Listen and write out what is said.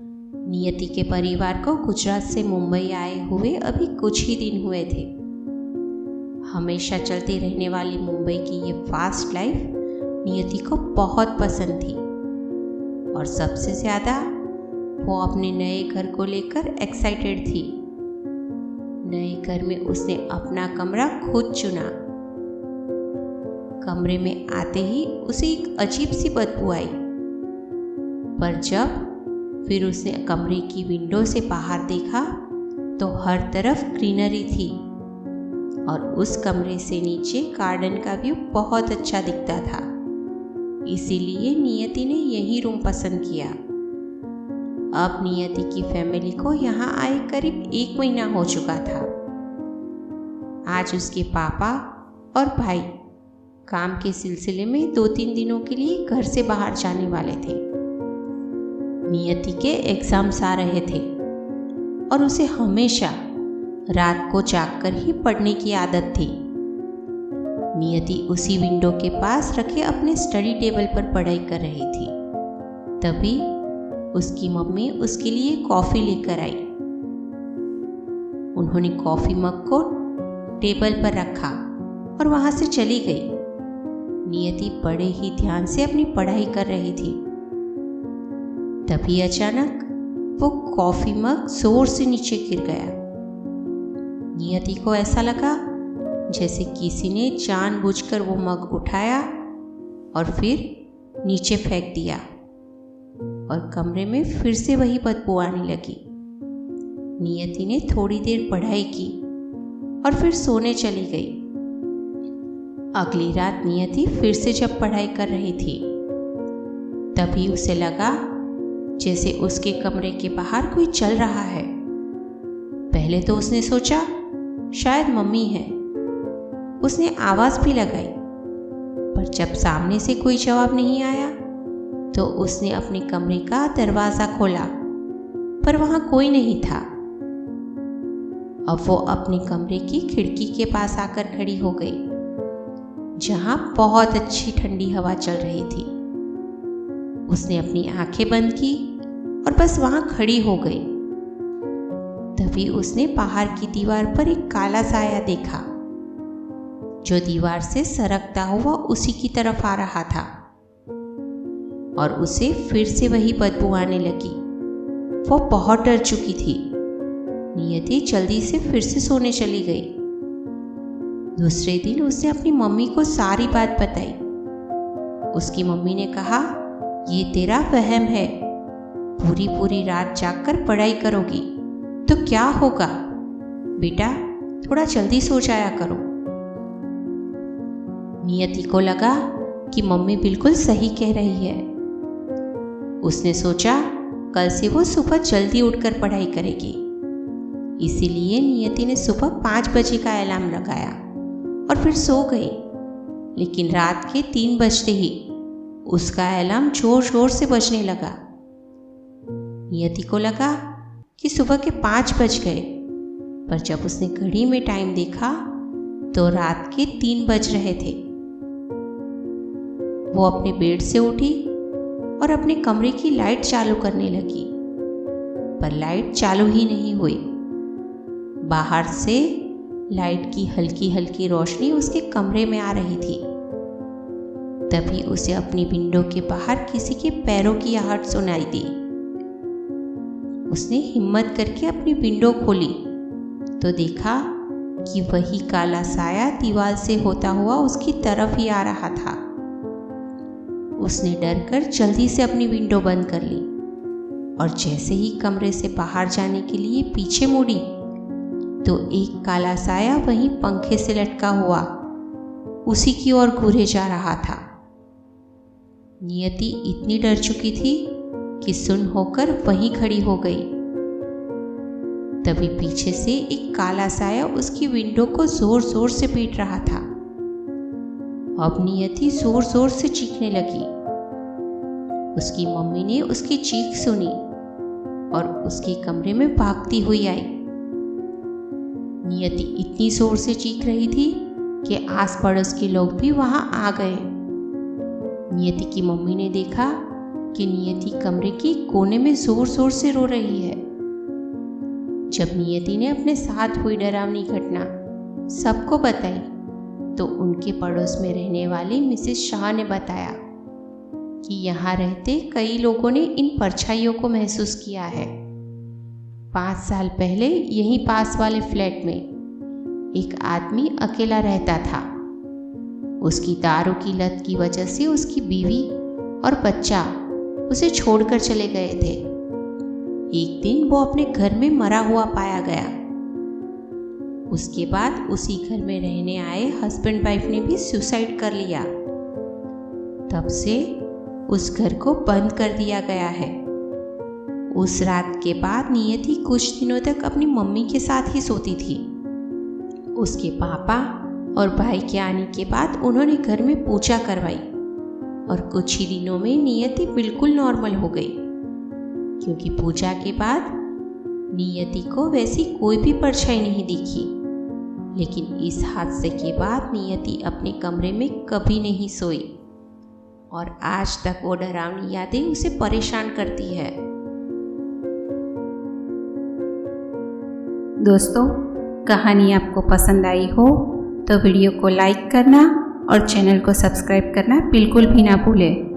नियति के परिवार को गुजरात से मुंबई आए हुए अभी कुछ ही दिन हुए थे। हमेशा चलती रहने वाली मुंबई की ये फास्ट लाइफ नियति को बहुत पसंद थी और सबसे ज़्यादा वो अपने नए घर को लेकर एक्साइटेड थी। नए घर में उसने अपना कमरा खुद चुना। कमरे में आते ही उसे एक अजीब सी बदबू आई, पर जब फिर उसने कमरे की विंडो से बाहर देखा तो हर तरफ ग्रीनरी थी और उस कमरे से नीचे गार्डन का व्यू बहुत अच्छा दिखता था। इसीलिए नियति ने यही रूम पसंद किया। अब नियति की फैमिली को यहाँ आए करीब 1 महीना हो चुका था। आज उसके पापा और भाई काम के सिलसिले में 2-3 दिनों के लिए घर से बाहर जाने वाले थे। नियति के एग्जाम्स आ रहे थे और उसे हमेशा रात को जागकर ही पढ़ने की आदत थी। नियति उसी विंडो के पास रखे अपने स्टडी टेबल पर पढ़ाई कर रही थी। तभी उसकी मम्मी उसके लिए कॉफ़ी लेकर आई। उन्होंने कॉफ़ी मग को टेबल पर रखा और वहाँ से चली गई। नियति बड़े ही ध्यान से अपनी पढ़ाई कर रही थी। तभी अचानक वो कॉफ़ी मग जोर से नीचे गिर गया। नियति को ऐसा लगा जैसे किसी ने जानबूझकर वो मग उठाया और फिर नीचे फेंक दिया और कमरे में फिर से वही बदबू आने लगी। नियति ने थोड़ी देर पढ़ाई की और फिर सोने चली गई। अगली रात नियति फिर से जब पढ़ाई कर रही थी तभी उसे लगा जैसे उसके कमरे के बाहर कोई चल रहा है। पहले तो उसने सोचा शायद मम्मी है। उसने आवाज़ भी लगाई, पर जब सामने से कोई जवाब नहीं आया तो उसने अपने कमरे का दरवाज़ा खोला, पर वहाँ कोई नहीं था। अब वो अपने कमरे की खिड़की के पास आकर खड़ी हो गई, जहाँ बहुत अच्छी ठंडी हवा चल रही थी। उसने अपनी आंखें बंद की और बस वहाँ खड़ी हो गई। तभी उसने बाहर की दीवार पर एक काला साया देखा, जो दीवार से सरकता हुआ उसी की तरफ आ रहा था और उसे फिर से वही बदबू आने लगी। वो बहुत डर चुकी थी। नियति जल्दी से फिर से सोने चली गई। दूसरे दिन उसने अपनी मम्मी को सारी बात बताई। उसकी मम्मी ने कहा, ये तेरा वहम है। पूरी रात जागकर पढ़ाई करोगी तो क्या होगा? बेटा थोड़ा जल्दी सो जाया करो। नियति को लगा कि मम्मी बिल्कुल सही कह रही है। उसने सोचा कल से वो सुबह जल्दी उठकर पढ़ाई करेगी। इसीलिए नियति ने सुबह 5 बजे का अलार्म लगाया और फिर सो गई। लेकिन रात के 3 बजते ही उसका अलार्म जोर जोर से बजने लगा। नियति को लगा कि सुबह के 5 बज गए, पर जब उसने घड़ी में टाइम देखा तो रात के 3 बज रहे थे। वो अपने बेड से उठी और अपने कमरे की लाइट चालू करने लगी, पर लाइट चालू ही नहीं हुई। बाहर से लाइट की हल्की हल्की रोशनी उसके कमरे में आ रही थी। तभी उसे अपनी विंडो के बाहर किसी के पैरों की आहट सुनाई दी। उसने हिम्मत करके अपनी विंडो खोली तो देखा कि वही काला साया दीवार से होता हुआ उसकी तरफ ही आ रहा था। उसने डरकर जल्दी से अपनी विंडो बंद कर ली और जैसे ही कमरे से बाहर जाने के लिए पीछे मुड़ी तो एक काला साया वहीं पंखे से लटका हुआ उसी की ओर घूरे जा रहा था। नियति इतनी डर चुकी थी कि सुन्न होकर वहीं खड़ी हो गई। तभी पीछे से एक काला साया उसकी विंडो को जोर जोर से पीट रहा था। अब नियति जोर जोर से चीखने लगी। उसकी मम्मी ने उसकी चीख सुनी और उसके कमरे में भागती हुई आई। नियति इतनी जोर से चीख रही थी कि आस पड़ोस के लोग भी वहां आ गए। नियति की मम्मी ने देखा कि नियति कमरे के कोने में जोर जोर से रो रही है। जब नियति ने अपने साथ हुई डरावनी घटना सबको बताई तो उनके पड़ोस में रहने वाली मिसेस शाह ने बताया कि यहाँ रहते कई लोगों ने इन परछाइयों को महसूस किया है। 5 साल पहले यहीं पास वाले फ्लैट में एक आदमी अकेला रहता था। उसकी दारू की लत की वजह से उसकी बीवी और बच्चा उसे छोड़कर चले गए थे। एक दिन वो अपने घर में मरा हुआ पाया गया। उसके बाद उसी घर में रहने आए हस्बैंड वाइफ ने भी सुसाइड कर लिया। तब से उस घर को बंद कर दिया गया है। उस रात के बाद नियति कुछ दिनों तक अपनी मम्मी के साथ ही सोती थी। उसके पापा और भाई के आने के बाद उन्होंने घर में पूजा करवाई और कुछ ही दिनों में नियति बिल्कुल नॉर्मल हो गई, क्योंकि पूजा के बाद नियति को वैसी कोई भी परछाई नहीं दिखी। लेकिन इस हादसे के बाद नियति अपने कमरे में कभी नहीं सोई और आज तक वो डरावनी यादें उसे परेशान करती है। दोस्तों, कहानी आपको पसंद आई हो तो वीडियो को लाइक करना और चैनल को सब्सक्राइब करना बिल्कुल भी ना भूलें।